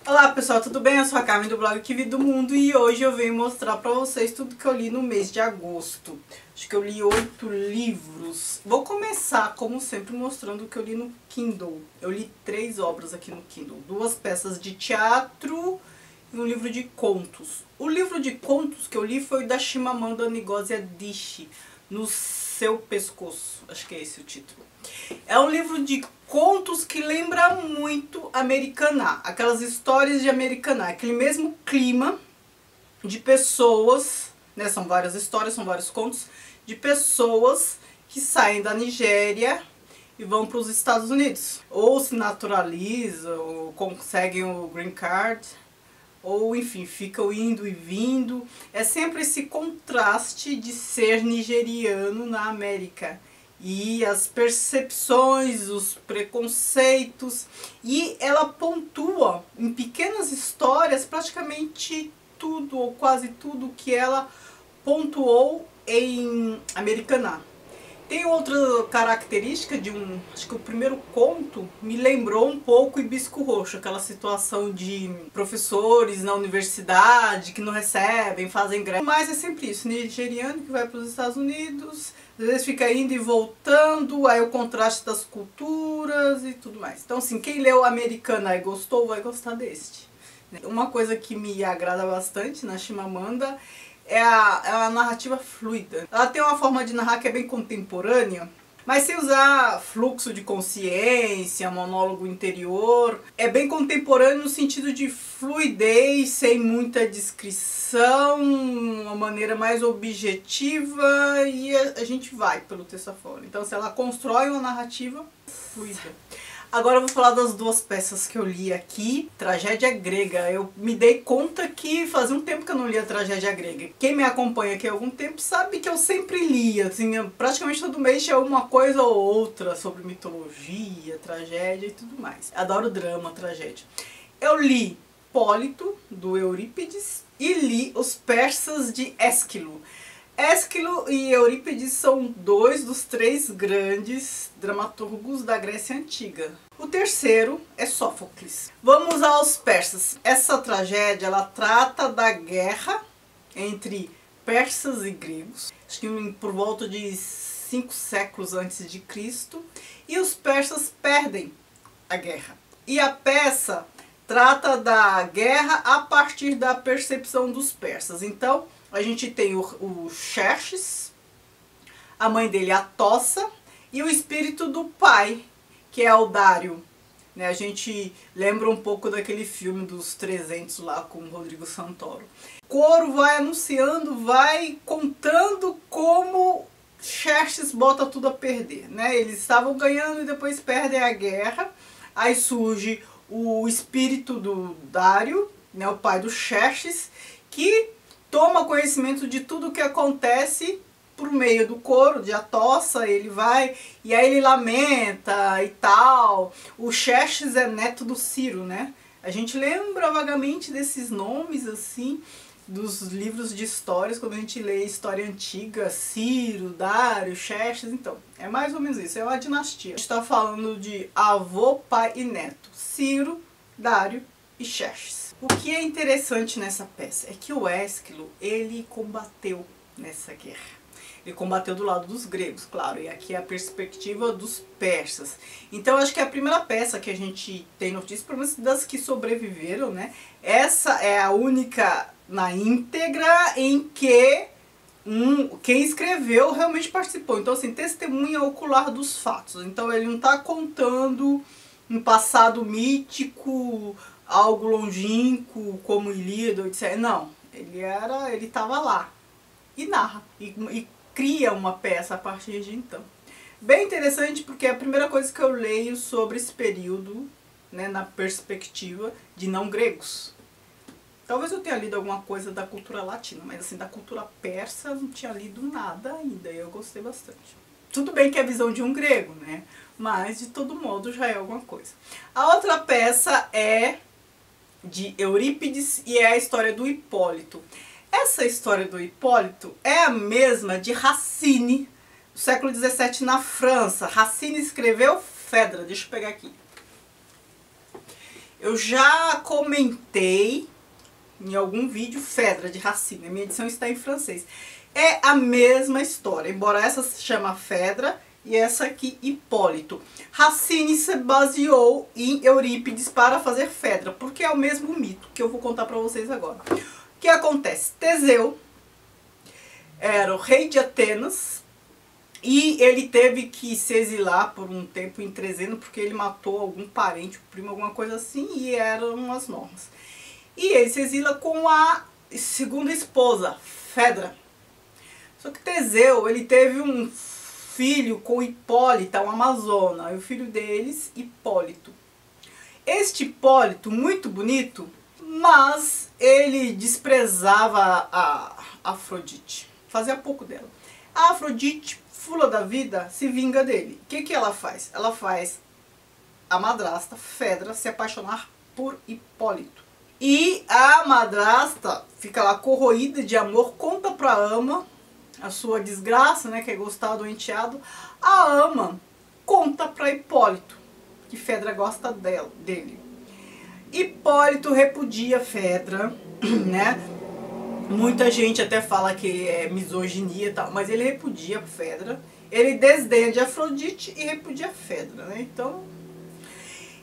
Olá pessoal, tudo bem? Eu sou a Carmen do blog Que Vida do Mundo e hoje eu venho mostrar pra vocês tudo que eu li no mês de agosto. Acho que eu li 8 livros. Vou começar, como sempre, mostrando o que eu li no Kindle. Eu li 3 obras aqui no Kindle. 2 peças de teatro e um livro de contos. O livro de contos que eu li foi o da Chimamanda Ngozi Adichie, No Seu Pescoço. Acho que é esse o título. É um livro de contos que lembra muito Americaná, aquelas histórias de Americaná, aquele mesmo clima de pessoas, né, são várias histórias, são vários contos, de pessoas que saem da Nigéria e vão para os Estados Unidos, ou se naturalizam, ou conseguem o green card, ou enfim, ficam indo e vindo. É sempre esse contraste de ser nigeriano na América. E as percepções, os preconceitos, e ela pontua em pequenas histórias praticamente tudo ou quase tudo que ela pontuou em Americaná. Tem outra característica de acho que o primeiro conto me lembrou um pouco Hibisco Roxo, aquela situação de professores na universidade que não recebem, fazem greve. Mas é sempre isso, nigeriano que vai para os Estados Unidos, às vezes fica indo e voltando, aí o contraste das culturas e tudo mais. Então assim, quem leu Americaná e gostou, vai gostar deste. Uma coisa que me agrada bastante na Chimamanda é a narrativa fluida. Ela tem uma forma de narrar que é bem contemporânea, mas sem usar fluxo de consciência, monólogo interior. É bem contemporâneo no sentido de fluidez, sem muita descrição, uma maneira mais objetiva, e a gente vai pelo texto afora. Então, se ela constrói uma narrativa fluida. Agora eu vou falar das 2 peças que eu li aqui. Tragédia Grega. Eu me dei conta que fazia um tempo que eu não lia Tragédia Grega. Quem me acompanha aqui há algum tempo sabe que eu sempre lia. Assim, praticamente todo mês tinha uma coisa ou outra sobre mitologia, tragédia e tudo mais. Adoro drama, tragédia. Eu li Hipólito, do Eurípides, e li Os Persas, de Ésquilo. Ésquilo e Eurípides são 2 dos 3 grandes dramaturgos da Grécia Antiga. O terceiro é Sófocles. Vamos aos persas. Essa tragédia ela trata da guerra entre persas e gregos, acho que por volta de 5 séculos antes de Cristo, e os persas perdem a guerra. E a peça trata da guerra a partir da percepção dos persas. Então, a gente tem o Xerxes, a mãe dele, a Tossa, e o espírito do pai, que é o Dário. Né? A gente lembra um pouco daquele filme dos 300 lá com o Rodrigo Santoro. O coro vai anunciando, vai contando como Xerxes bota tudo a perder. Né? Eles estavam ganhando e depois perdem a guerra. Aí surge o espírito do Dário, né, o pai do Xerxes, que toma conhecimento de tudo o que acontece por meio do coro, de Atossa, ele vai, e aí ele lamenta e tal. O Xerxes é neto do Ciro, né? A gente lembra vagamente desses nomes, assim, dos livros de histórias, quando a gente lê história antiga, Ciro, Dário, Xerxes, então, é mais ou menos isso, é uma dinastia. A gente está falando de avô, pai e neto, Ciro, Dário e Xerxes. O que é interessante nessa peça é que o Ésquilo, ele combateu nessa guerra. Ele combateu do lado dos gregos, claro, e aqui é a perspectiva dos persas. Então acho que é a primeira peça que a gente tem notícia, pelo menos das que sobreviveram, né? Essa é a única na íntegra em que quem escreveu realmente participou. Então assim, testemunha ocular dos fatos. Então ele não está contando um passado mítico, algo longínquo, como Ilíada, etc. Não, ele estava lá e narra, e cria uma peça a partir de então. Bem interessante porque é a primeira coisa que eu leio sobre esse período, né, na perspectiva de não gregos. Talvez eu tenha lido alguma coisa da cultura latina, mas assim, da cultura persa eu não tinha lido nada ainda, e eu gostei bastante. Tudo bem que é a visão de um grego, né? Mas de todo modo já é alguma coisa. A outra peça é de Eurípides e é a história do Hipólito. Essa história do Hipólito é a mesma de Racine, do século XVII na França. Racine escreveu Fedra, deixa eu pegar aqui. Eu já comentei em algum vídeo Phèdre de Racine, a minha edição está em francês. É a mesma história, embora essa se chama Phèdre e essa aqui Hipólito. Racine se baseou em Eurípides para fazer Phèdre, porque é o mesmo mito que eu vou contar para vocês agora. O que acontece? Teseu era o rei de Atenas e ele teve que se exilar por um tempo em Trezeno porque ele matou algum parente, primo, alguma coisa assim, e eram umas normas. E ele se exila com a segunda esposa, Phèdre. Só que Teseu, ele teve um filho com Hipólita, uma amazona, e o filho deles, Hipólito. Este Hipólito, muito bonito, mas ele desprezava a Afrodite, fazia pouco dela. A Afrodite, fula da vida, se vinga dele. O que ela faz? Ela faz a madrasta, Phèdre, se apaixonar por Hipólito. E a madrasta fica lá corroída de amor, conta pra ama a sua desgraça, né, que é gostar do enteado. A ama conta pra Hipólito que Phèdre gosta dele. Hipólito repudia Phèdre, né? Muita gente até fala que é misoginia e tal, mas ele repudia Phèdre. Ele desdenha de Afrodite e repudia Phèdre, né? Então,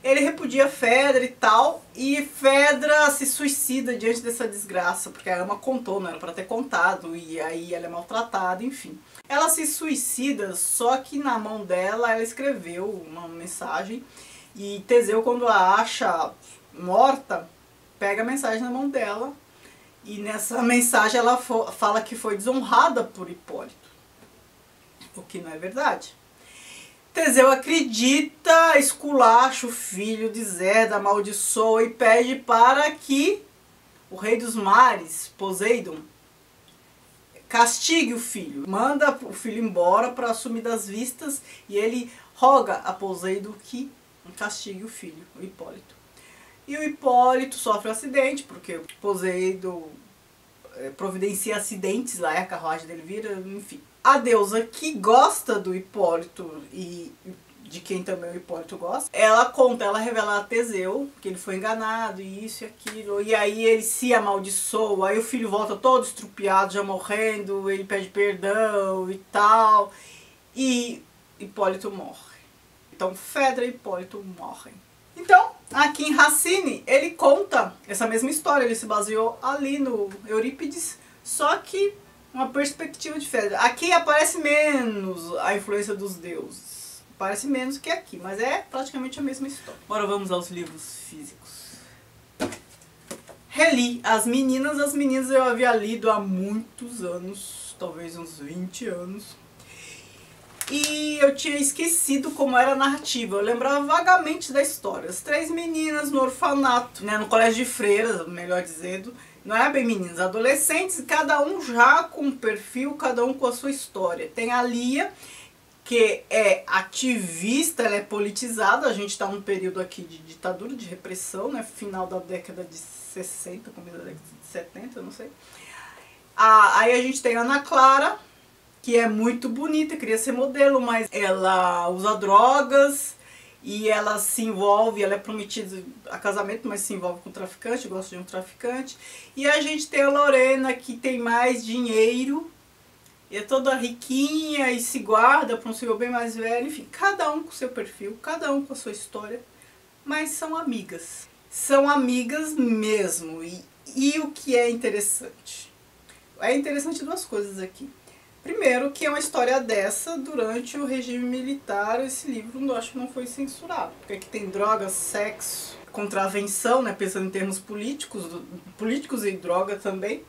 ele repudia Phèdre e tal, e Phèdre se suicida diante dessa desgraça, porque a ama contou, não era pra ter contado, e aí ela é maltratada, enfim. Ela se suicida, só que na mão dela ela escreveu uma mensagem, e Teseu, quando a acha morta, pega a mensagem na mão dela, e nessa mensagem ela fala que foi desonrada por Hipólito, o que não é verdade. Teseu acredita, esculacha o filho de Zéda, amaldiçoa e pede para que o rei dos mares, Poseidon, castigue o filho. Manda o filho embora para assumir das vistas e ele roga a Poseidon que castigue o filho, o Hipólito. E o Hipólito sofre um acidente, porque o Poseidon providencia acidentes lá, a carruagem dele vira, enfim. A deusa que gosta do Hipólito e de quem também o Hipólito gosta, ela revela a Teseu que ele foi enganado, e isso e aquilo, e aí ele se amaldiçoa, aí o filho volta todo estrupiado, já morrendo, ele pede perdão e tal, e Hipólito morre. Então Phèdre e Hipólito morrem. Então, aqui em Racine, ele conta essa mesma história, ele se baseou ali no Eurípides, só que uma perspectiva de Phèdre. Aqui aparece menos a influência dos deuses, parece menos que aqui, mas é praticamente a mesma história. Agora vamos aos livros físicos. Reli As Meninas eu havia lido há muitos anos, talvez uns 20 anos. E eu tinha esquecido como era a narrativa, eu lembrava vagamente da história. As 3 meninas no orfanato, né, no colégio de freiras, melhor dizendo, não é bem meninas, adolescentes, cada um já com um perfil, cada um com a sua história. Tem a Lia, que é ativista, ela é politizada, a gente está num período aqui de ditadura, de repressão, né, final da década de 60, começo da década de 70, não sei. Aí a gente tem a Ana Clara, que é muito bonita, queria ser modelo, mas ela usa drogas e ela se envolve, ela é prometida a casamento, mas se envolve com um traficante, gosta de um traficante. E a gente tem a Lorena, que tem mais dinheiro, e é toda riquinha e se guarda para um senhor bem mais velho, enfim, cada um com seu perfil, cada um com a sua história, mas são amigas. São amigas mesmo, e o que é interessante? É interessante duas coisas aqui. Primeiro, que é uma história dessa durante o regime militar, esse livro eu acho que não foi censurado, porque aqui tem drogas, sexo, contravenção, né, pensando em termos políticos e droga também,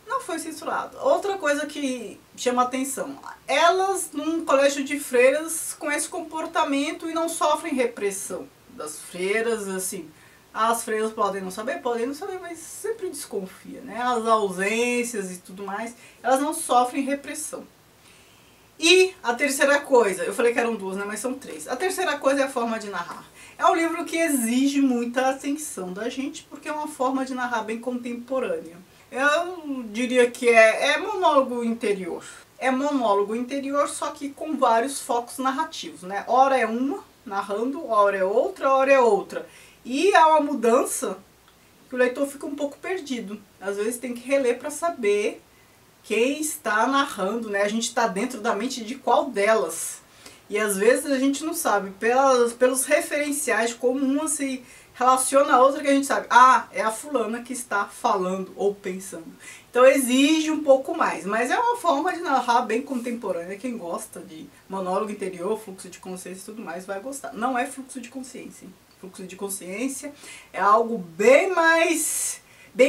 não foi censurado. Outra coisa que chama atenção, elas num colégio de freiras com esse comportamento e não sofrem repressão das freiras, assim. As freiras podem não saber, mas sempre desconfia, né? As ausências e tudo mais, elas não sofrem repressão. E a terceira coisa, eu falei que eram duas, né? Mas são 3. A terceira coisa é a forma de narrar. É um livro que exige muita atenção da gente, porque é uma forma de narrar bem contemporânea. Eu diria que é monólogo interior. É monólogo interior, só que com vários focos narrativos, né? Hora é uma narrando, hora é outra, hora é outra. E há uma mudança que o leitor fica um pouco perdido. Às vezes tem que reler para saber quem está narrando, né? A gente está dentro da mente de qual delas. E às vezes a gente não sabe, pelos referenciais, como uma se relaciona a outra, que a gente sabe, ah, é a fulana que está falando ou pensando. Então exige um pouco mais, mas é uma forma de narrar bem contemporânea. Quem gosta de monólogo interior, fluxo de consciência e tudo mais vai gostar. Não é fluxo de consciência, hein? Fluxo de consciência é algo bem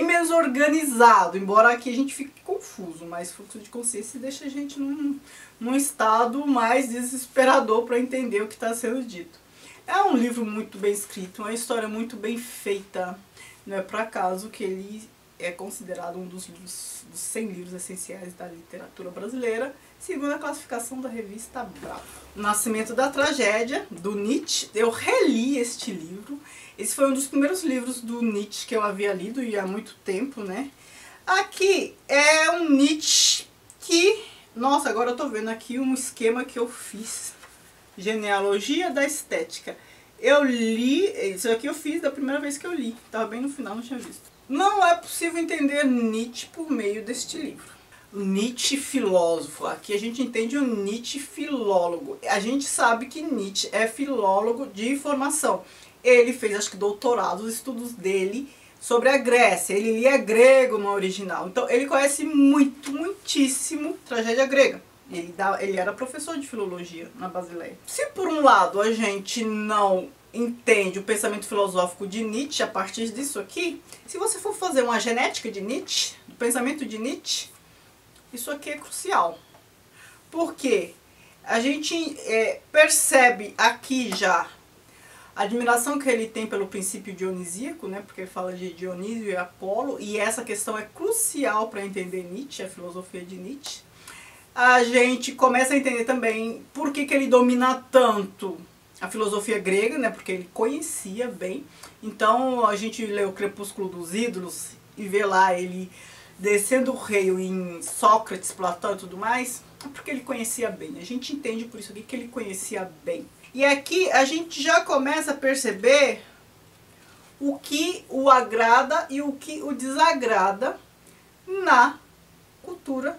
menos organizado, embora aqui a gente fique confuso, mas fluxo de consciência deixa a gente num estado mais desesperador para entender o que está sendo dito. É um livro muito bem escrito, uma história muito bem feita, não é por acaso que ele é considerado um dos 100 livros essenciais da literatura brasileira, segundo a classificação da revista Bravo. O Nascimento da Tragédia, do Nietzsche. Eu reli este livro. Esse foi um dos primeiros livros do Nietzsche que eu havia lido, e há muito tempo, né? Aqui é um Nietzsche que... Nossa, agora eu tô vendo aqui um esquema que eu fiz. Genealogia da Estética. Eu li... Isso aqui eu fiz da primeira vez que eu li. Tava bem no final, não tinha visto. Não é possível entender Nietzsche por meio deste livro. Nietzsche filósofo. Aqui a gente entende o Nietzsche filólogo. A gente sabe que Nietzsche é filólogo de formação. Ele fez, acho que, doutorado, os estudos dele sobre a Grécia. Ele lia grego no original. Então ele conhece muitíssimo tragédia grega. Ele era professor de filologia na Basileia. Se por um lado a gente não entende o pensamento filosófico de Nietzsche a partir disso aqui, se você for fazer uma genética de Nietzsche, do pensamento de Nietzsche, isso aqui é crucial. Porque a gente percebe aqui já a admiração que ele tem pelo princípio dionisíaco, né? Porque ele fala de Dionísio e Apolo, e essa questão é crucial para entender Nietzsche, a filosofia de Nietzsche. A gente começa a entender também por que ele domina tanto a filosofia grega, né? Porque ele conhecia bem. Então a gente lê o Crepúsculo dos Ídolos e vê lá ele descendo o rio em Sócrates, Platão e tudo mais, é porque ele conhecia bem. A gente entende por isso aqui que ele conhecia bem. E aqui a gente já começa a perceber o que o agrada e o que o desagrada na cultura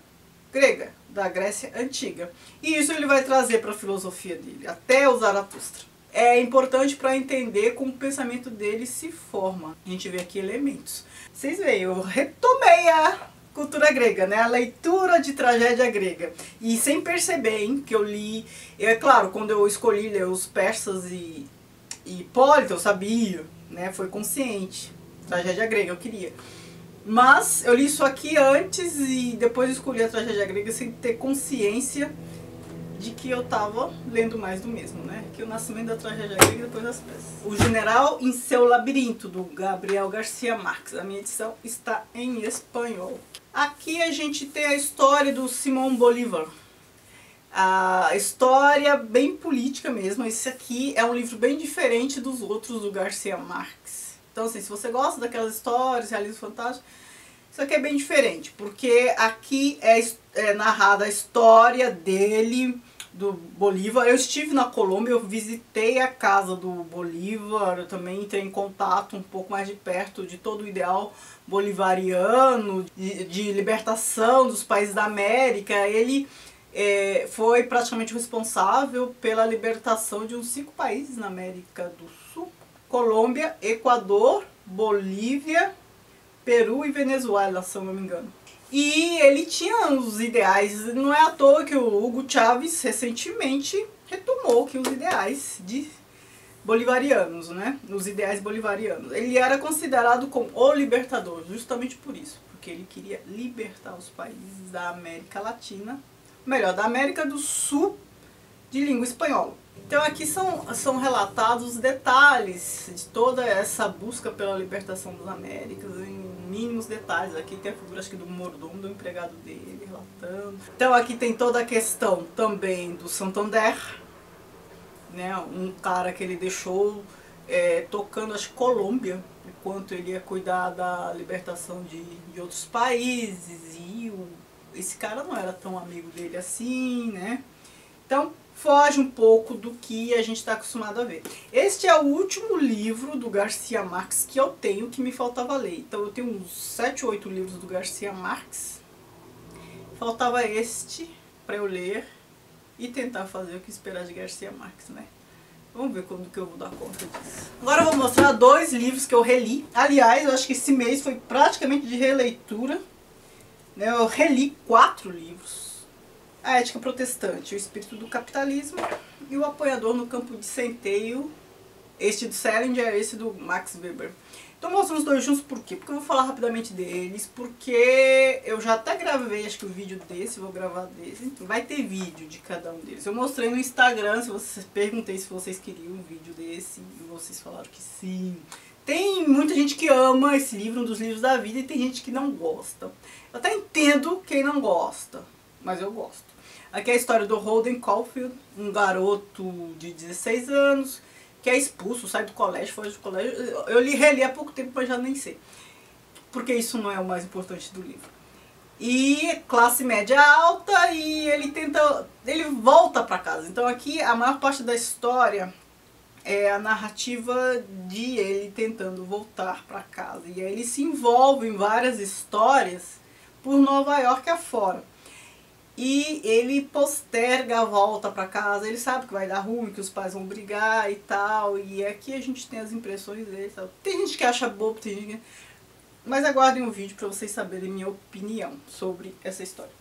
grega, da Grécia Antiga. E isso ele vai trazer para a filosofia dele, até o Zaratustra. É importante para entender como o pensamento dele se forma. A gente vê aqui elementos. Vocês veem, eu retomei a cultura grega, né? A leitura de tragédia grega. E sem perceber, hein, que eu li... É claro, quando eu escolhi ler os persas e Hipólito, eu sabia, né? Foi consciente. Tragédia grega, eu queria. Mas eu li isso aqui antes e depois escolhi a tragédia grega sem ter consciência de que eu estava lendo mais do mesmo, né? Que o Nascimento da Tragédia Grega e depois as peças. O General em seu Labirinto, do Gabriel Garcia Marques. A minha edição está em espanhol. Aqui a gente tem a história do Simão Bolívar. A história bem política mesmo. Esse aqui é um livro bem diferente dos outros do Garcia Marques. Então, assim, se você gosta daquelas histórias, realismo fantástico, isso aqui é bem diferente, porque aqui é narrada a história dele, do Bolívar. Eu estive na Colômbia, eu visitei a casa do Bolívar, eu também entrei em contato um pouco mais de perto de todo o ideal bolivariano, de libertação dos países da América. Ele foi praticamente responsável pela libertação de uns 5 países na América do Sul: Colômbia, Equador, Bolívia, Peru e Venezuela, se eu não me engano. E ele tinha os ideais, não é à toa que o Hugo Chávez recentemente retomou que os ideais bolivarianos, né? Os ideais bolivarianos. Ele era considerado como o libertador, justamente por isso, porque ele queria libertar os países da América Latina, melhor, da América do Sul, de língua espanhola. Então aqui são relatados os detalhes de toda essa busca pela libertação das Américas, em mínimos detalhes. Aqui tem a figura, acho que, do mordomo, do empregado dele, relatando. Então aqui tem toda a questão também do Santander, né? Um cara que ele deixou tocando, acho que, Colômbia, enquanto ele ia cuidar da libertação de outros países. E esse cara não era tão amigo dele assim, né? Então foge um pouco do que a gente está acostumado a ver. Este é o último livro do Garcia Marques que eu tenho, que me faltava ler. Então eu tenho uns 7 ou 8 livros do Garcia Marques. Faltava este para eu ler e tentar fazer o que esperar de Garcia Marques, né? Vamos ver quando que eu vou dar conta disso. Agora eu vou mostrar 2 livros que eu reli. Aliás, eu acho que esse mês foi praticamente de releitura. Eu reli 4 livros. A Ética Protestante, O Espírito do Capitalismo e O Apoiador no Campo de Centeio. Este do Salinger, esse do Max Weber. Então mostrando os 2 juntos por quê? Porque eu vou falar rapidamente deles, porque eu já até gravei, acho que o vídeo desse, vou gravar desse. Vai ter vídeo de cada um deles. Eu mostrei no Instagram, se vocês perguntei se vocês queriam um vídeo desse, e vocês falaram que sim. Tem muita gente que ama esse livro, um dos livros da vida, e tem gente que não gosta. Eu até entendo quem não gosta, mas eu gosto. Aqui é a história do Holden Caulfield, um garoto de 16 anos, que é expulso, sai do colégio, foge do colégio. Eu reli há pouco tempo, mas já nem sei. Porque isso não é o mais importante do livro. E classe média alta, e ele volta para casa. Então aqui a maior parte da história é a narrativa de ele tentando voltar para casa. E aí ele se envolve em várias histórias por Nova York afora. E ele posterga a volta para casa, ele sabe que vai dar ruim, que os pais vão brigar e tal. E aqui a gente tem as impressões dele. Sabe? Tem gente que acha bobo, tem gente que... Mas aguardem o vídeo para vocês saberem minha opinião sobre essa história.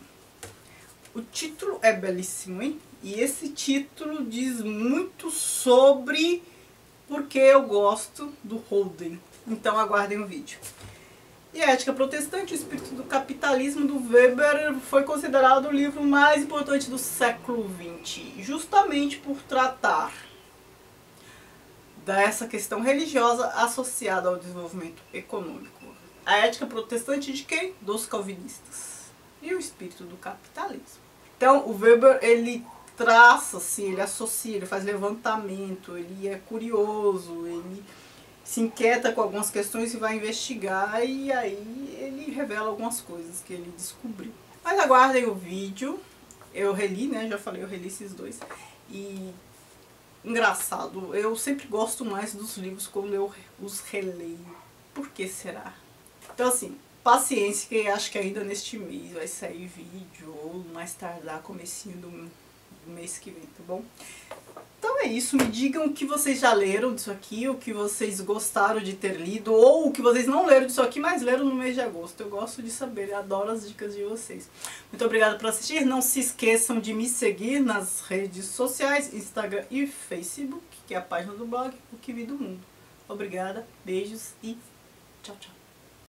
O título é belíssimo, hein? E esse título diz muito sobre porque eu gosto do Holden. Então aguardem o vídeo. E a Ética Protestante, O Espírito do Capitalismo, do Weber, foi considerado o livro mais importante do século XX, justamente por tratar dessa questão religiosa associada ao desenvolvimento econômico. A Ética Protestante de quem? Dos calvinistas. E o Espírito do Capitalismo. Então, o Weber, ele traça, assim, ele associa, ele faz levantamento, ele é curioso, ele se inquieta com algumas questões e vai investigar, e aí ele revela algumas coisas que ele descobriu. Mas aguardem o vídeo. Eu reli, né? Já falei, eu reli esses 2. E engraçado, eu sempre gosto mais dos livros quando eu os releio. Por que será? Então assim, paciência, que acho que ainda neste mês vai sair vídeo, ou mais tardar, comecinho do mês que vem, tá bom? Então é isso, me digam o que vocês já leram disso aqui, o que vocês gostaram de ter lido, ou o que vocês não leram disso aqui, mas leram no mês de agosto. Eu gosto de saber, adoro as dicas de vocês. Muito obrigada por assistir, não se esqueçam de me seguir nas redes sociais, Instagram e Facebook, que é a página do blog O Que Vi do Mundo. Obrigada, beijos e tchau, tchau.